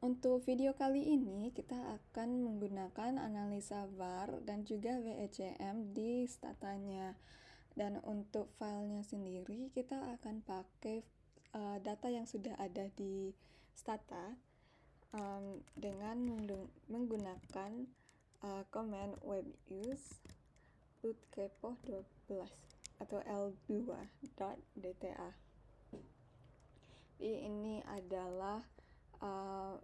Untuk video kali ini kita akan menggunakan analisa VAR dan juga WECM di statanya. Dan untuk filenya sendiri kita akan pakai data yang sudah ada di stata dengan menggunakan command web use root kepoh 12 atau l2.dta. Ini adalah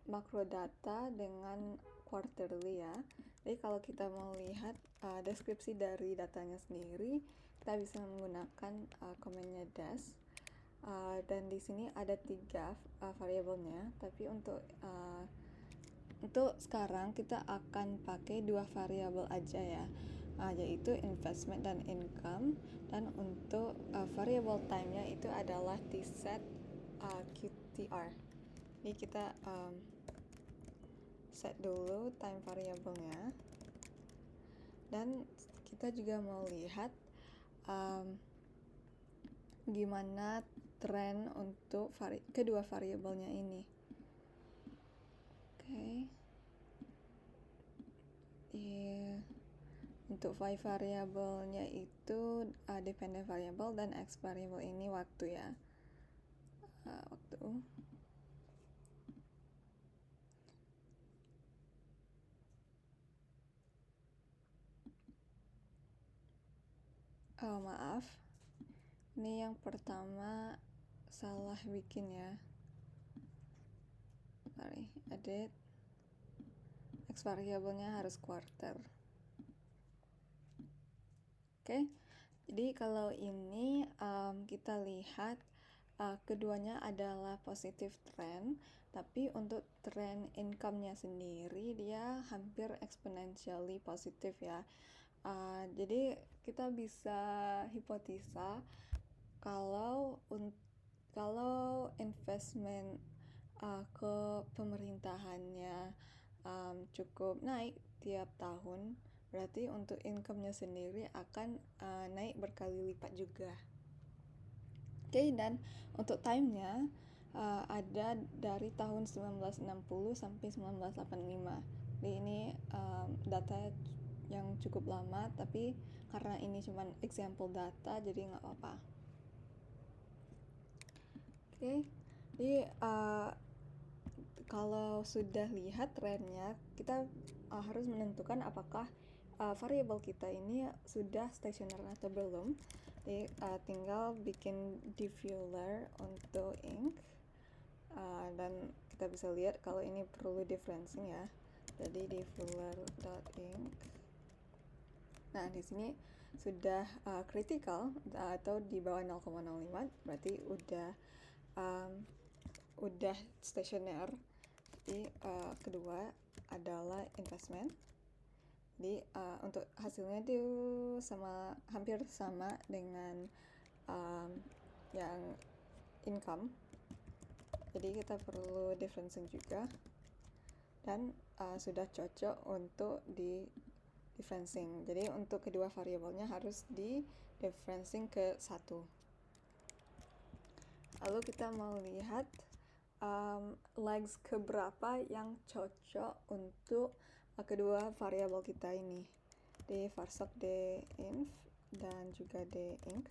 makro data dengan quarterly ya. Jadi kalau kita mau lihat deskripsi dari datanya sendiri, kita bisa menggunakan command-nya dash. Dan di sini ada 3 variabelnya, tapi untuk sekarang kita akan pakai 2 variabel aja ya, yaitu investment dan income. Dan untuk variable time-nya itu adalah tset qtr. Jadi kita set dulu time variabelnya, dan kita juga mau lihat gimana tren untuk kedua variabelnya ini. Untuk y variabelnya itu dependent variable dan x variable ini waktu ya, waktu. Maaf, ini yang pertama salah bikin ya. Edit, x variabelnya harus quarter. Jadi kalau ini kita lihat keduanya adalah positive trend, tapi untuk trend income-nya sendiri dia hampir exponentially positif ya. Jadi kita bisa hipotesa kalau investment ke pemerintahannya cukup naik tiap tahun, berarti untuk income-nya sendiri akan naik berkali lipat juga. Dan untuk time-nya ada dari tahun 1960 sampai 1985. Jadi ini data yang cukup lama, tapi karena ini cuma example data jadi nggak apa-apa. Jadi kalau sudah lihat trennya, kita harus menentukan apakah variabel kita ini sudah stationer atau belum. Jadi tinggal bikin diffuser untuk ink, dan kita bisa lihat kalau ini perlu differencing ya. Jadi diffuser.ink. Nah, di sini sudah critical atau di bawah 0,05, berarti udah stationer. Jadi kedua adalah investment. Jadi untuk hasilnya itu hampir sama dengan yang income. Jadi kita perlu differencing juga, dan sudah cocok untuk di differencing. Jadi untuk kedua variabelnya harus di differencing ke 1. Lalu kita mau lihat legs keberapa yang cocok untuk kedua variabel kita ini, di varsok dinf dan juga dinc.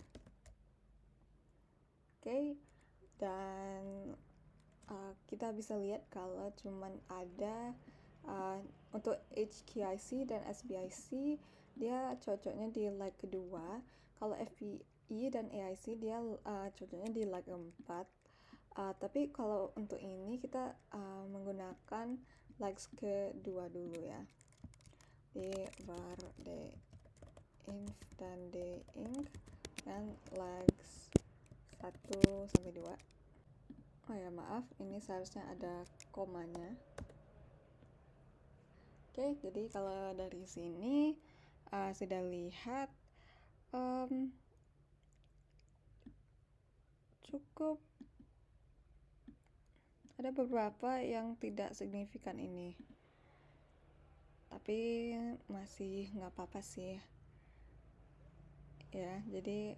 Dan kita bisa lihat kalau cuman ada untuk HQIC dan SBIC dia cocoknya di leg kedua. Kalau FPI dan AIC dia cocoknya di leg 4. Tapi kalau untuk ini kita menggunakan legs kedua dulu ya. Di var dinf dan dinc dan legs 1 sampai 2. Oh ya, maaf, ini seharusnya ada komanya. Jadi kalau dari sini sudah lihat cukup ada beberapa yang tidak signifikan ini, tapi masih nggak apa-apa sih ya. Jadi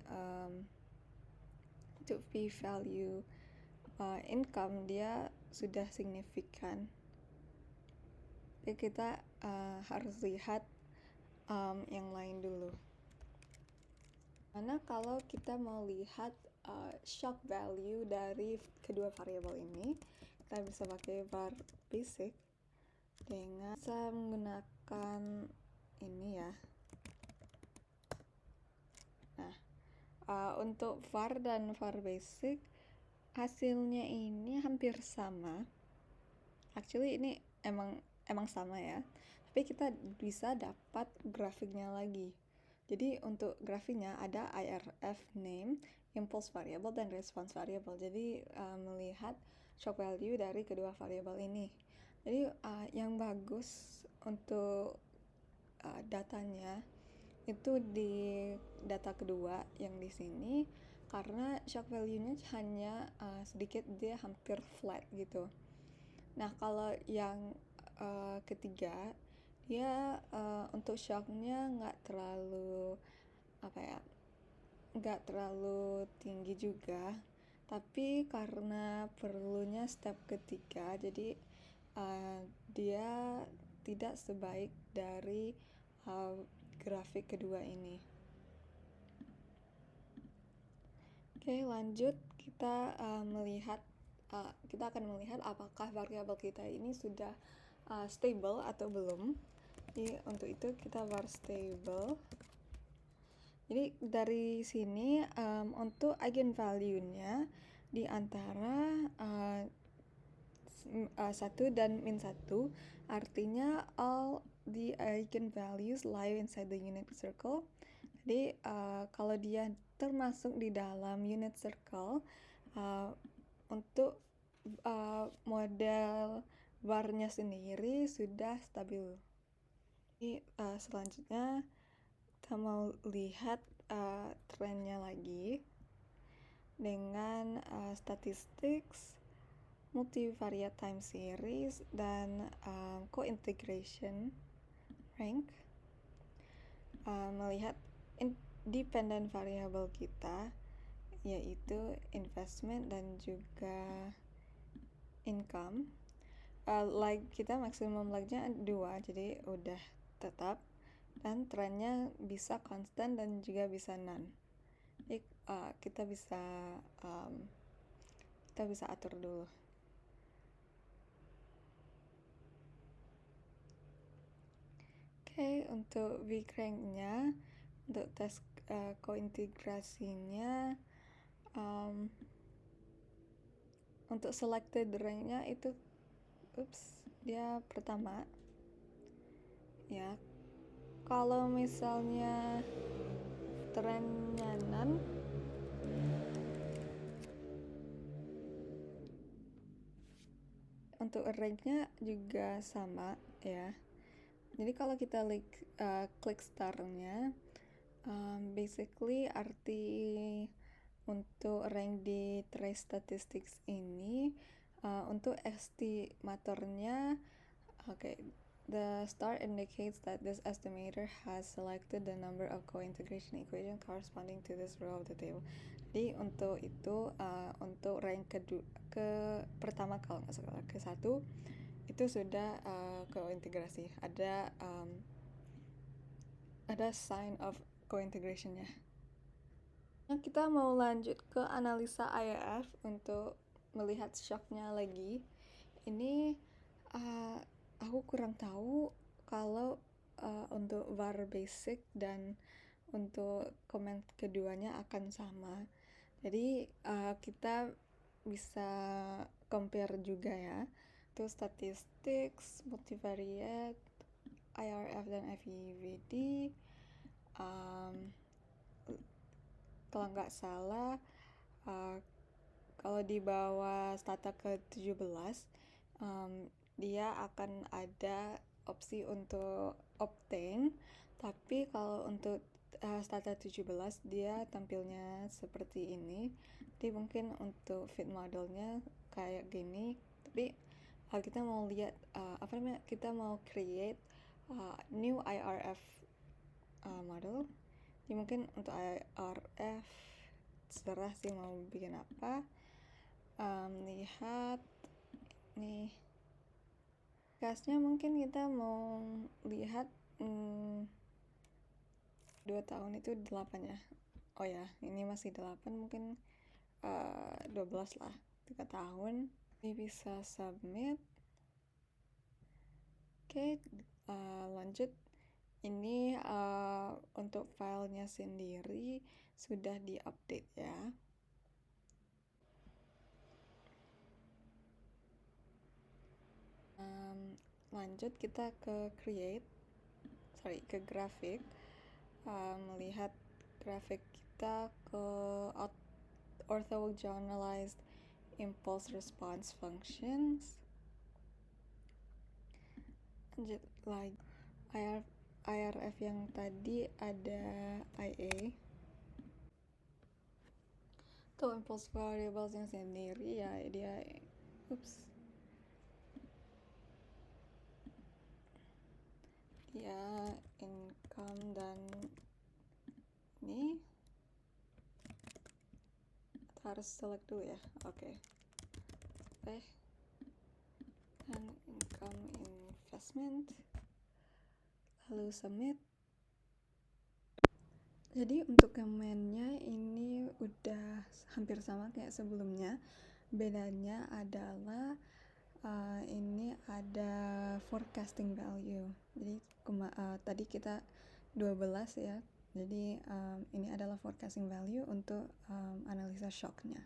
untuk p value income dia sudah signifikan, Jadi kita harus lihat yang lain dulu. Mana kalau kita mau lihat shock value dari kedua variabel ini, kita bisa pakai var basic dengan bisa menggunakan ini ya. Nah, untuk var dan var basic hasilnya ini hampir sama. Actually ini emang sama ya. Tapi kita bisa dapat grafiknya lagi. Jadi untuk grafiknya ada IRF name, impulse variable dan response variable. Jadi melihat shock value dari kedua variabel ini. Jadi yang bagus untuk datanya itu di data kedua yang di sini, karena shock value-nya hanya sedikit, dia hampir flat gitu. Nah kalau yang ketiga, dia untuk shocknya nggak terlalu nggak terlalu tinggi juga, tapi karena perlunya step ketiga, jadi dia tidak sebaik dari grafik kedua ini. Oke, lanjut kita kita akan melihat apakah variabel kita ini sudah stable atau belum. Jadi untuk itu kita var stable. Jadi dari sini untuk eigenvalue-nya di antara 1 dan min 1, artinya all the eigenvalues lie inside the unit circle. Jadi kalau dia termasuk di dalam unit circle, untuk model var-nya sendiri sudah stabil. Jadi selanjutnya kita mau lihat trennya lagi dengan statistics, multivariate time series, dan co-integration rank. Melihat dependent variable kita, yaitu investment dan juga income. Kita maksimum like-nya 2, jadi udah tetap, dan trennya bisa constant dan juga bisa none. Jadi kita bisa atur dulu. Oke, untuk V-crank-nya, untuk tes kointegrasinya, untuk selected rank-nya itu dia pertama ya. Kalau misalnya trennya none, untuk rank-nya juga sama ya. Jadi kalau kita klik star-nya, basically arti untuk rank di trace statistics ini, untuk estimatornya, the star indicates that this estimator has selected the number of co-integration equation corresponding to this row of the table. Jadi untuk itu, untuk rank pertama kalau nggak salah, ke 1 itu sudah co-integrasi, ada sign of co-integrationnya. Nah, kita mau lanjut ke analisa IRF untuk melihat shocknya lagi. Ini aku kurang tahu kalau untuk var basic dan untuk komen keduanya akan sama. Jadi kita bisa compare juga ya. Itu statistics, multivariate, IRF dan FEVD. Kalau nggak salah, kalau di bawah stata ke-17, dia akan ada opsi untuk obtain, tapi kalau untuk stata 17 dia tampilnya seperti ini. Jadi mungkin untuk fit modelnya kayak gini, tapi kita mau lihat kita mau create new IRF model. Jadi mungkin untuk IRF terserah sih mau bikin apa. Lihat nih, forecastnya mungkin kita mau lihat 2 tahun itu 8 ya. Oh ya, ini masih 8, mungkin 12 lah, 3 tahun. Ini bisa submit. Oke, lanjut. Ini untuk filenya sendiri sudah diupdate ya. Lanjut kita ke ke grafik. Melihat grafik kita ke orthogonalized impulse response functions. Lanjut lagi. IRF yang tadi ada IA. Tuh impulse variables yang sendiri ya dia dia income dan ini harus select dulu ya. Oke. Dan income investment, lalu submit. Jadi untuk command-nya ini udah hampir sama kayak sebelumnya. Bedanya adalah ini ada forecasting value. Jadi tadi kita 12 ya. Jadi ini adalah forecasting value untuk analisa shocknya.